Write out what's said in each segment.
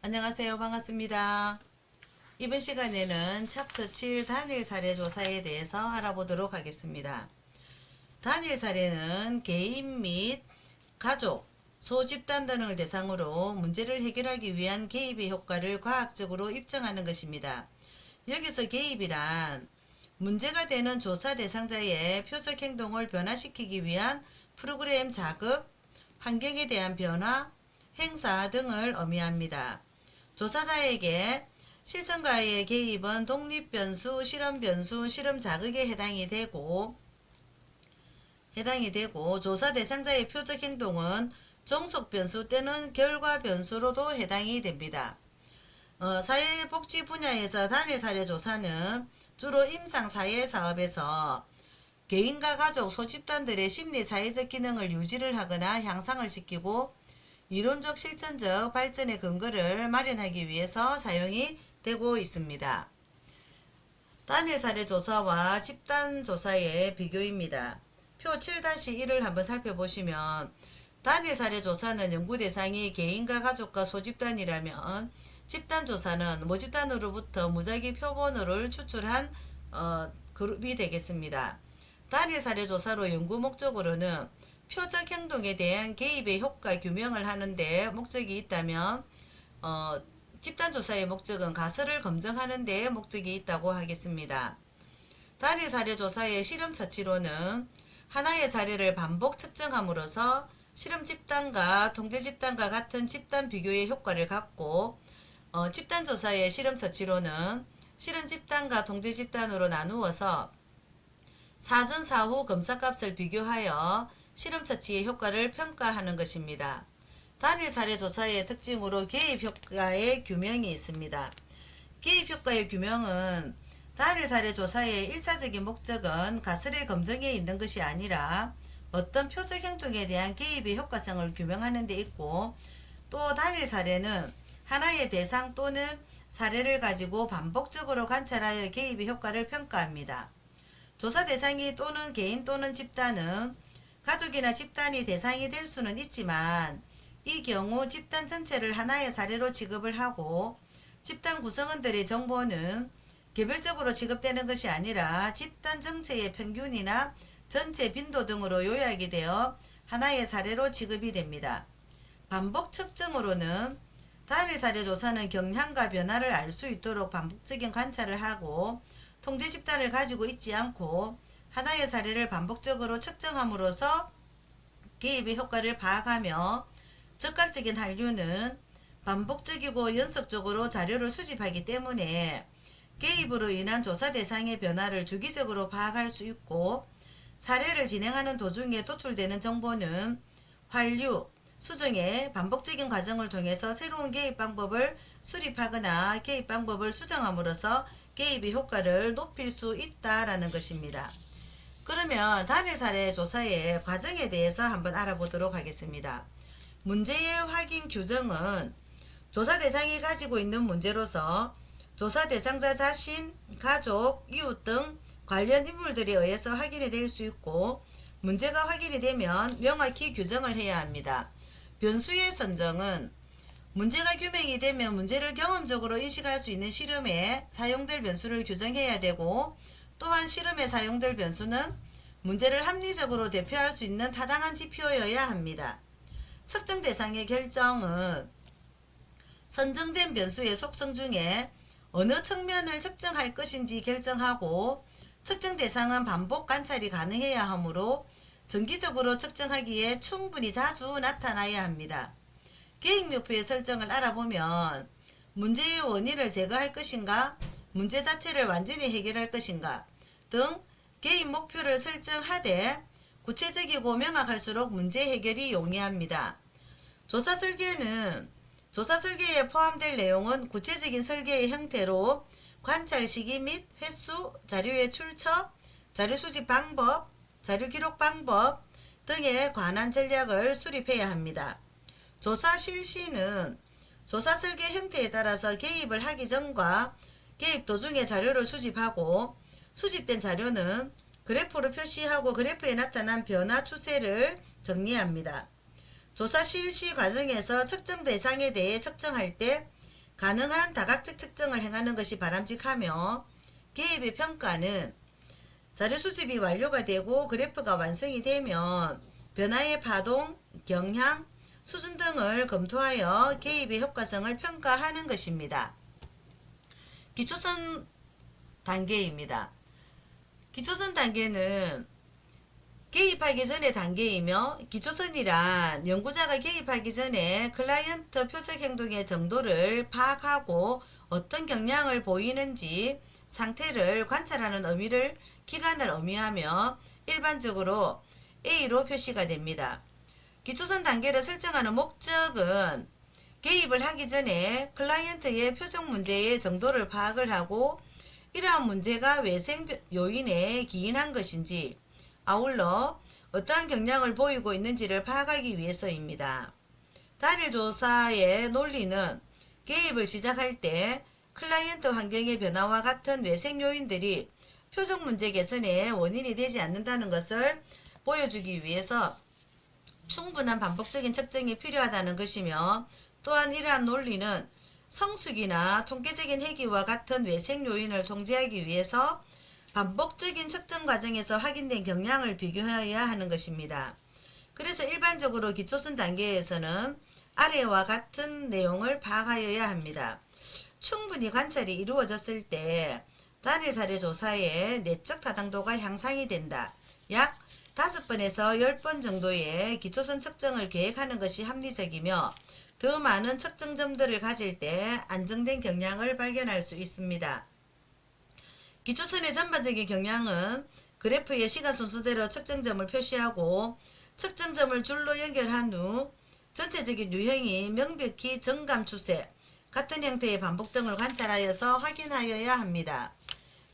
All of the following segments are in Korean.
안녕하세요. 반갑습니다. 이번 시간에는 챕터 7 단일 사례 조사에 대해서 알아보도록 하겠습니다. 단일 사례는 개인 및 가족, 소집단 등을 대상으로 문제를 해결하기 위한 개입의 효과를 과학적으로 입증하는 것입니다. 여기서 개입이란 문제가 되는 조사 대상자의 표적 행동을 변화시키기 위한 프로그램 자극, 환경에 대한 변화, 행사 등을 의미합니다. 조사자에게 실천가의 개입은 독립변수, 실험변수, 실험 자극에 해당이 되고 조사 대상자의 표적 행동은 종속변수 또는 결과변수로도 해당이 됩니다. 사회복지 분야에서 단일 사례 조사는 주로 임상사회사업에서 개인과 가족, 소집단들의 심리 사회적 기능을 유지를 하거나 향상을 시키고 이론적 실천적 발전의 근거를 마련하기 위해서 사용이 되고 있습니다. 단일 사례 조사와 집단 조사의 비교입니다. 표 7-1을 한번 살펴보시면 단일 사례 조사는 연구 대상이 개인과 가족과 소집단이라면 집단 조사는 모집단으로부터 무작위 표본오를 추출한 그룹이 되겠습니다. 단일 사례 조사로 연구 목적으로는 표적 행동에 대한 개입의 효과 규명을 하는데 목적이 있다면 집단 조사의 목적은 가설을 검증하는 데 목적이 있다고 하겠습니다. 단일 사례 조사의 실험 처치로는 하나의 사례를 반복 측정함으로써 실험 집단과 통제 집단과 같은 집단 비교의 효과를 갖고 집단 조사의 실험 처치로는 실험 집단과 통제 집단으로 나누어서 사전 사후 검사값을 비교하여 실험 처치의 효과를 평가하는 것입니다. 단일 사례 조사의 특징으로 개입 효과의 규명이 있습니다. 개입 효과의 규명은 단일 사례 조사의 1차적인 목적은 가설의 검증에 있는 것이 아니라 어떤 표적 행동에 대한 개입의 효과성을 규명하는 데 있고, 또 단일 사례는 하나의 대상 또는 사례를 가지고 반복적으로 관찰하여 개입의 효과를 평가합니다. 조사 대상이 또는 개인 또는 집단은 가족이나 집단이 대상이 될 수는 있지만 이 경우 집단 전체를 하나의 사례로 취급을 하고 집단 구성원들의 정보는 개별적으로 취급되는 것이 아니라 집단 전체의 평균이나 전체 빈도 등으로 요약이 되어 하나의 사례로 취급이 됩니다. 반복 측정으로는 단일 사례 조사는 경향과 변화를 알 수 있도록 반복적인 관찰을 하고 통제 집단을 가지고 있지 않고 하나의 사례를 반복적으로 측정함으로써 개입의 효과를 파악하며 즉각적인 한류는 반복적이고 연속적으로 자료를 수집하기 때문에 개입으로 인한 조사 대상의 변화를 주기적으로 파악할 수 있고, 사례를 진행하는 도중에 도출되는 정보는 환류, 수정의 반복적인 과정을 통해서 새로운 개입 방법을 수립하거나 개입 방법을 수정함으로써 개입의 효과를 높일 수 있다라는 것입니다. 그러면 단일 사례 조사의 과정에 대해서 한번 알아보도록 하겠습니다. 문제의 확인 규정은 조사 대상이 가지고 있는 문제로서 조사 대상자 자신, 가족, 이웃 등 관련 인물들에 의해서 확인이 될 수 있고, 문제가 확인이 되면 명확히 규정을 해야 합니다. 변수의 선정은 문제가 규명이 되면 문제를 경험적으로 인식할 수 있는 실험에 사용될 변수를 규정해야 되고, 또한 실험에 사용될 변수는 문제를 합리적으로 대표할 수 있는 타당한 지표여야 합니다. 측정 대상의 결정은 선정된 변수의 속성 중에 어느 측면을 측정할 것인지 결정하고, 측정 대상은 반복 관찰이 가능해야 하므로 정기적으로 측정하기에 충분히 자주 나타나야 합니다. 개입묘표의 설정을 알아보면 문제의 원인을 제거할 것인가, 문제 자체를 완전히 해결할 것인가 등 개입 목표를 설정하되 구체적이고 명확할수록 문제 해결이 용이합니다. 조사 설계는 조사 설계에 포함될 내용은 구체적인 설계의 형태로 관찰 시기 및 횟수, 자료의 출처, 자료 수집 방법, 자료 기록 방법 등에 관한 전략을 수립해야 합니다. 조사 실시는 조사 설계 형태에 따라서 개입을 하기 전과 개입 도중에 자료를 수집하고, 수집된 자료는 그래프로 표시하고 그래프에 나타난 변화 추세를 정리합니다. 조사 실시 과정에서 측정 대상에 대해 측정할 때 가능한 다각적 측정을 행하는 것이 바람직하며 개입의 평가는 자료 수집이 완료가 되고 그래프가 완성이 되면 변화의 파동, 경향, 수준 등을 검토하여 개입의 효과성을 평가하는 것입니다. 기초선 단계입니다. 기초선 단계는 개입하기 전의 단계이며 기초선이란 연구자가 개입하기 전에 클라이언트 표적 행동의 정도를 파악하고 어떤 경향을 보이는지 상태를 관찰하는 기간을 의미하며 일반적으로 A로 표시가 됩니다. 기초선 단계를 설정하는 목적은 개입을 하기 전에 클라이언트의 표적 문제의 정도를 파악을 하고 이러한 문제가 외생 요인에 기인한 것인지 아울러 어떠한 경향을 보이고 있는지를 파악하기 위해서입니다. 단일 조사의 논리는 개입을 시작할 때 클라이언트 환경의 변화와 같은 외생 요인들이 표적 문제 개선의 원인이 되지 않는다는 것을 보여주기 위해서 충분한 반복적인 측정이 필요하다는 것이며 또한 이러한 논리는 성숙이나 통계적인 해기와 같은 외생 요인을 통제하기 위해서 반복적인 측정 과정에서 확인된 경향을 비교해야 하는 것입니다. 그래서 일반적으로 기초선 단계에서는 아래와 같은 내용을 파악하여야 합니다. 충분히 관찰이 이루어졌을 때 단일 사례 조사의 내적 타당도가 향상이 된다. 약 5번에서 10번 정도의 기초선 측정을 계획하는 것이 합리적이며 더 많은 측정점들을 가질 때 안정된 경향을 발견할 수 있습니다. 기초선의 전반적인 경향은 그래프의 시간 순서대로 측정점을 표시하고 측정점을 줄로 연결한 후 전체적인 유형이 명백히 정감 추세, 같은 형태의 반복 등을 관찰하여서 확인하여야 합니다.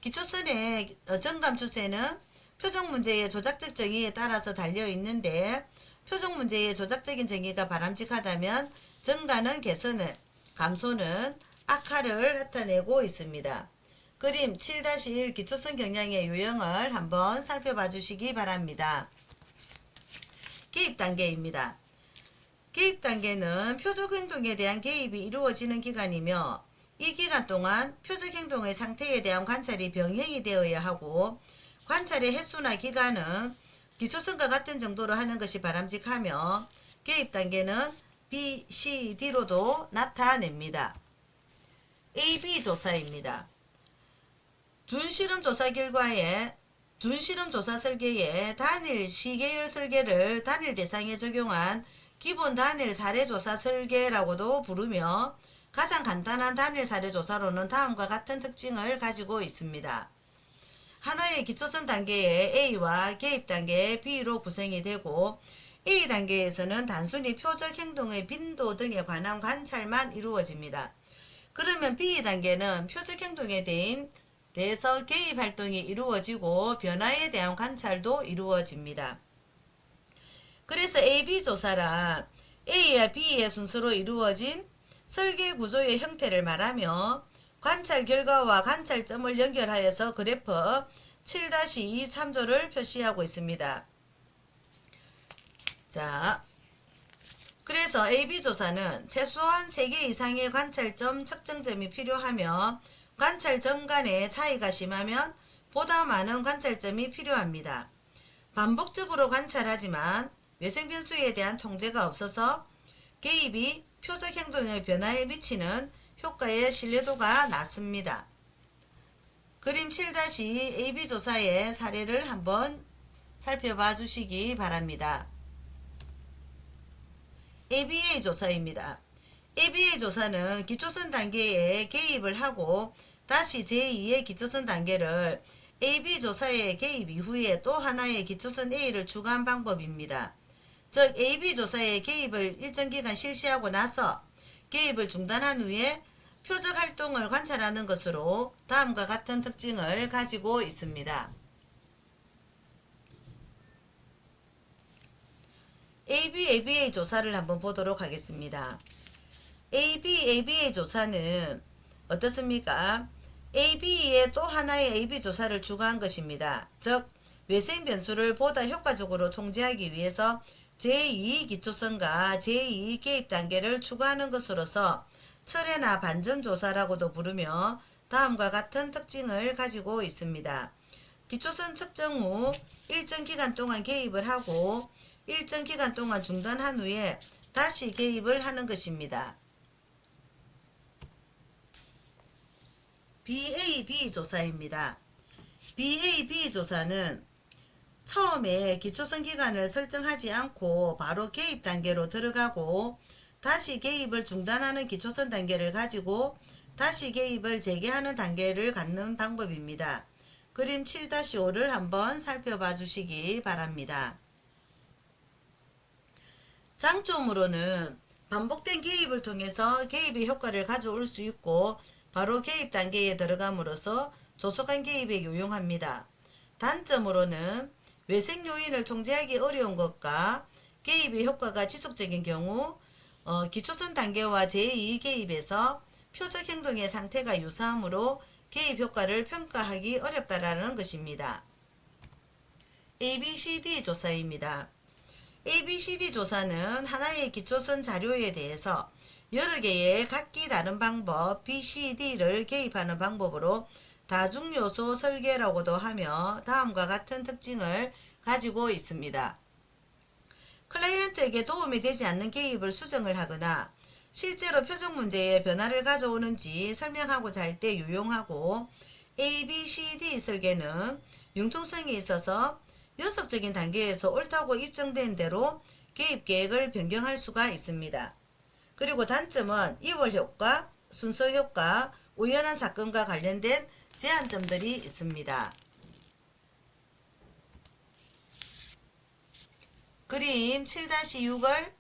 기초선의 정감 추세는 표적 문제의 조작적 정의에 따라서 달려 있는데 표적 문제의 조작적인 정의가 바람직하다면 증가는 개선을, 감소는 악화를 나타내고 있습니다. 그림 7-1 기초선 경향의 유형을 한번 살펴봐 주시기 바랍니다. 개입 단계입니다. 개입 단계는 표적 행동에 대한 개입이 이루어지는 기간이며 이 기간 동안 표적 행동의 상태에 대한 관찰이 병행이 되어야 하고 관찰의 횟수나 기간은 기초선과 같은 정도로 하는 것이 바람직하며 개입 단계는 B, C, D로도 나타냅니다. AB 조사입니다. 준실험 조사 결과에 준실험 조사 설계에 단일 시계열 설계를 단일 대상에 적용한 기본 단일 사례 조사 설계라고도 부르며 가장 간단한 단일 사례 조사로는 다음과 같은 특징을 가지고 있습니다. 하나의 기초선 단계의 A와 개입 단계의 B로 구성이 되고 A 단계에서는 단순히 표적 행동의 빈도 등에 관한 관찰만 이루어집니다. 그러면 B 단계는 표적 행동에 대해서 개입 활동이 이루어지고 변화에 대한 관찰도 이루어집니다. 그래서 AB 조사란 A와 B의 순서로 이루어진 설계 구조의 형태를 말하며 관찰 결과와 관찰점을 연결하여서 그래프 7-2 참조를 표시하고 있습니다. 자, 그래서 AB조사는 최소한 3개 이상의 관찰점 측정점이 필요하며 관찰점 간의 차이가 심하면 보다 많은 관찰점이 필요합니다. 반복적으로 관찰하지만 외생변수에 대한 통제가 없어서 개입이 표적 행동의 변화에 미치는 효과의 신뢰도가 낮습니다. 그림 7-2 AB조사의 사례를 한번 살펴봐 주시기 바랍니다. ABA 조사입니다. ABA 조사는 기초선 단계에 개입을 하고 다시 제2의 기초선 단계를 AB 조사에 개입 이후에 또 하나의 기초선 A를 추가한 방법입니다. 즉 AB 조사에 개입을 일정 기간 실시하고 나서 개입을 중단한 후에 표적 활동을 관찰하는 것으로 다음과 같은 특징을 가지고 있습니다. AB-ABA 조사를 한번 보도록 하겠습니다. AB-ABA 조사는 어떻습니까? AB에 또 하나의 AB 조사를 추가한 것입니다. 즉 외생 변수를 보다 효과적으로 통제하기 위해서 제2 기초선과 제2 개입 단계를 추가하는 것으로서 철회나 반전조사라고도 부르며 다음과 같은 특징을 가지고 있습니다. 기초선 측정 후 일정 기간 동안 개입을 하고 일정 기간 동안 중단한 후에 다시 개입을 하는 것입니다. BAB 조사입니다. BAB 조사는 처음에 기초선 기간을 설정하지 않고 바로 개입 단계로 들어가고 다시 개입을 중단하는 기초선 단계를 가지고 다시 개입을 재개하는 단계를 갖는 방법입니다. 그림 7-5를 한번 살펴봐 주시기 바랍니다. 장점으로는 반복된 개입을 통해서 개입의 효과를 가져올 수 있고 바로 개입 단계에 들어감으로써 조속한 개입에 유용합니다. 단점으로는 외생 요인을 통제하기 어려운 것과 개입의 효과가 지속적인 경우 기초선 단계와 제2 개입에서 표적 행동의 상태가 유사하므로 개입 효과를 평가하기 어렵다라는 것입니다. ABCD 조사입니다. ABCD 조사는 하나의 기초선 자료에 대해서 여러 개의 각기 다른 방법 BCD를 개입하는 방법으로 다중요소 설계라고도 하며 다음과 같은 특징을 가지고 있습니다. 클라이언트에게 도움이 되지 않는 개입을 수정을 하거나 실제로 표적 문제에 변화를 가져오는지 설명하고자 할 때 유용하고 ABCD 설계는 융통성이 있어서 연속적인 단계에서 옳다고 입증된 대로 개입 계획을 변경할 수가 있습니다. 그리고 단점은 이월 효과, 순서 효과, 우연한 사건과 관련된 제한점들이 있습니다. 그림 7-6을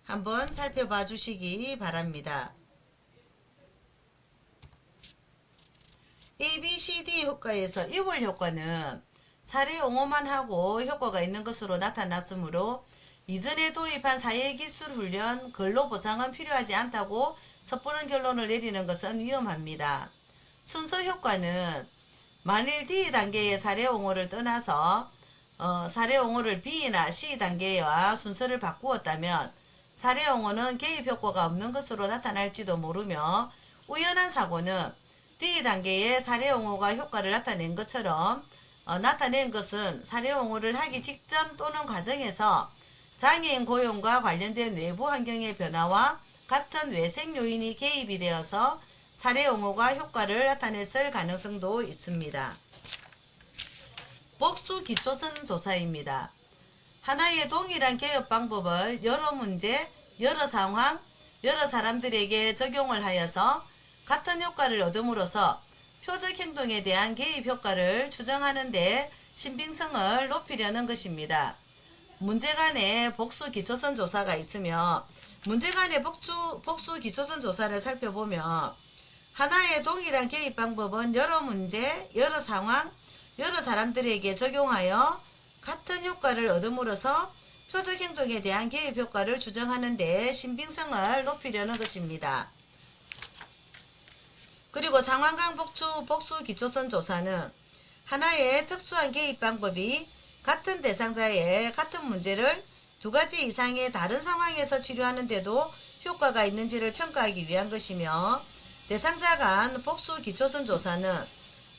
한번 살펴봐 주시기 바랍니다. ABCD 효과에서 이월 효과는 사례 옹호만 하고 효과가 있는 것으로 나타났으므로 이전에 도입한 사회기술 훈련 근로보상은 필요하지 않다고 섣부른 결론을 내리는 것은 위험합니다. 순서 효과는 만일 D 단계의 사례 옹호를 떠나서 사례 옹호를 B나 C 단계와 순서를 바꾸었다면 사례 옹호는 개입 효과가 없는 것으로 나타날지도 모르며 우연한 사고는 D 단계의 사례 옹호가 효과를 나타낸 것처럼 나타낸 것은 사례 옹호를 하기 직전 또는 과정에서 장애인 고용과 관련된 외부 환경의 변화와 같은 외생 요인이 개입이 되어서 사례 옹호가 효과를 나타냈을 가능성도 있습니다. 복수 기초선 조사입니다. 하나의 동일한 개업 방법을 여러 문제, 여러 상황, 여러 사람들에게 적용을 하여서 같은 효과를 얻음으로써 표적 행동에 대한 개입 효과를 추정하는 데 신빙성을 높이려는 것입니다. 문제간의 복수 기초선 조사가 있으며 문제간의 복수 기초선 조사를 살펴보면 하나의 동일한 개입 방법은 여러 문제, 여러 상황, 여러 사람들에게 적용하여 같은 효과를 얻음으로써 표적 행동에 대한 개입 효과를 추정하는 데 신빙성을 높이려는 것입니다. 그리고 상황강 복수 기초선 조사는 하나의 특수한 개입 방법이 같은 대상자의 같은 문제를 두 가지 이상의 다른 상황에서 치료하는데도 효과가 있는지를 평가하기 위한 것이며 대상자 간 복수 기초선 조사는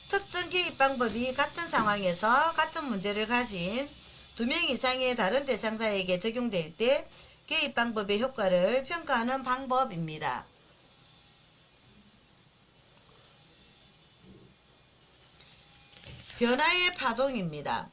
특정 개입 방법이 같은 상황에서 같은 문제를 가진 2명 이상의 다른 대상자에게 적용될 때 개입 방법의 효과를 평가하는 방법입니다. 변화의 파동입니다.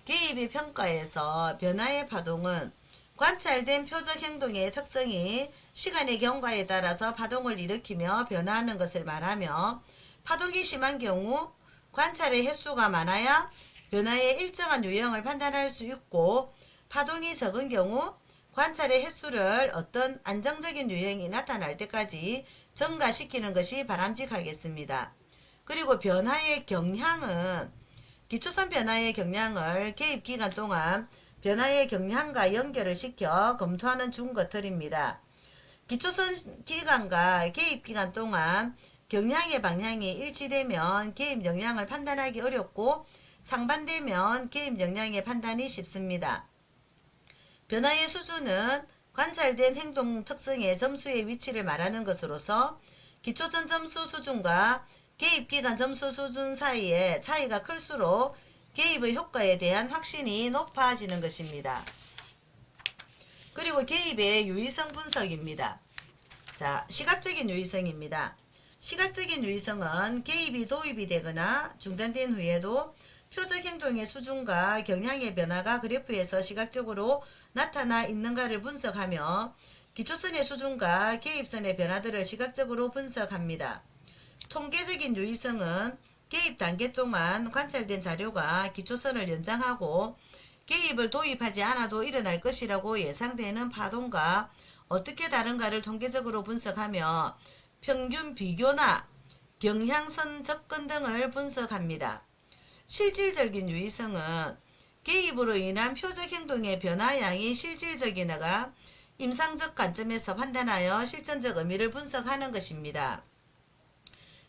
개입의 평가에서 변화의 파동은 관찰된 표적 행동의 특성이 시간의 경과에 따라서 파동을 일으키며 변화하는 것을 말하며 파동이 심한 경우 관찰의 횟수가 많아야 변화의 일정한 유형을 판단할 수 있고 파동이 적은 경우 관찰의 횟수를 어떤 안정적인 유형이 나타날 때까지 증가시키는 것이 바람직하겠습니다. 그리고 변화의 경향은 기초선 변화의 경향을 개입 기간 동안 변화의 경향과 연결을 시켜 검토하는 중 것들입니다. 기초선 기간과 개입 기간 동안 경향의 방향이 일치되면 개입 영향을 판단하기 어렵고 상반되면 개입 영향의 판단이 쉽습니다. 변화의 수준은 관찰된 행동 특성의 점수의 위치를 말하는 것으로서 기초선 점수 수준과 개입기간 점수 수준 사이의 차이가 클수록 개입의 효과에 대한 확신이 높아지는 것입니다. 그리고 개입의 유의성 분석입니다. 자, 시각적인 유의성입니다. 시각적인 유의성은 개입이 도입이 되거나 중단된 후에도 표적 행동의 수준과 경향의 변화가 그래프에서 시각적으로 나타나 있는가를 분석하며 기초선의 수준과 개입선의 변화들을 시각적으로 분석합니다. 통계적인 유의성은 개입 단계 동안 관찰된 자료가 기초선을 연장하고 개입을 도입하지 않아도 일어날 것이라고 예상되는 파동과 어떻게 다른가를 통계적으로 분석하며 평균 비교나 경향선 접근 등을 분석합니다. 실질적인 유의성은 개입으로 인한 표적 행동의 변화량이 실질적이나가 임상적 관점에서 판단하여 실천적 의미를 분석하는 것입니다.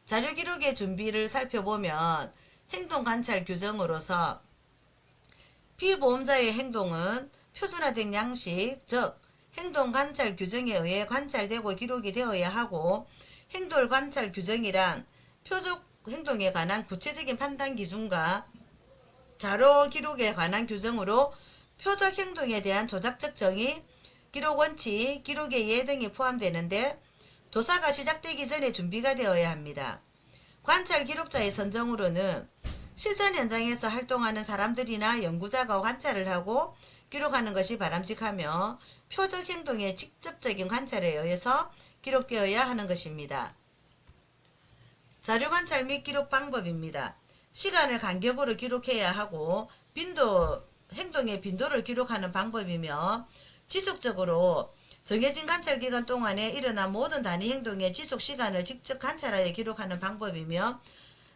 자료 기록의 준비를 살펴보면 행동 관찰 규정으로서 피보험자의 행동은 표준화된 양식, 즉 행동 관찰 규정에 의해 관찰되고 기록이 되어야 하고, 행동 관찰 규정이란 표적 행동에 관한 구체적인 판단 기준과 자료 기록에 관한 규정으로 표적 행동에 대한 조작적 정의, 기록 원칙, 기록의 예 등이 포함되는데 조사가 시작되기 전에 준비가 되어야 합니다. 관찰 기록자의 선정으로는 실전 현장에서 활동하는 사람들이나 연구자가 관찰을 하고 기록하는 것이 바람직하며 표적 행동의 직접적인 관찰에 의해서 기록되어야 하는 것입니다. 자료 관찰 및 기록 방법입니다. 시간을 간격으로 기록해야 하고 행동의 빈도를 기록하는 방법이며 지속적으로 정해진 관찰 기간 동안에 일어난 모든 단위 행동의 지속 시간을 직접 관찰하여 기록하는 방법이며,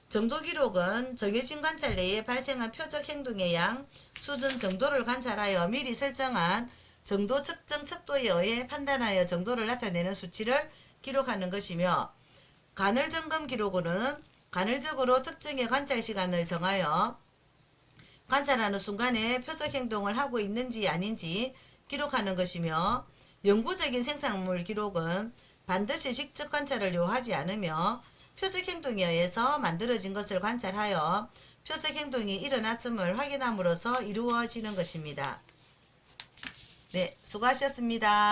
정도 기록은 정해진 관찰 내에 발생한 표적 행동의 양, 수준, 정도를 관찰하여 미리 설정한 정도 측정 척도에 의해 판단하여 정도를 나타내는 수치를 기록하는 것이며, 간헐 점검 기록으로는 간헐적으로 특정의 관찰 시간을 정하여 관찰하는 순간에 표적 행동을 하고 있는지 아닌지 기록하는 것이며, 영구적인 생산물 기록은 반드시 직접 관찰을 요하지 않으며 표적 행동에 의해서 만들어진 것을 관찰하여 표적 행동이 일어났음을 확인함으로써 이루어지는 것입니다. 네, 수고하셨습니다.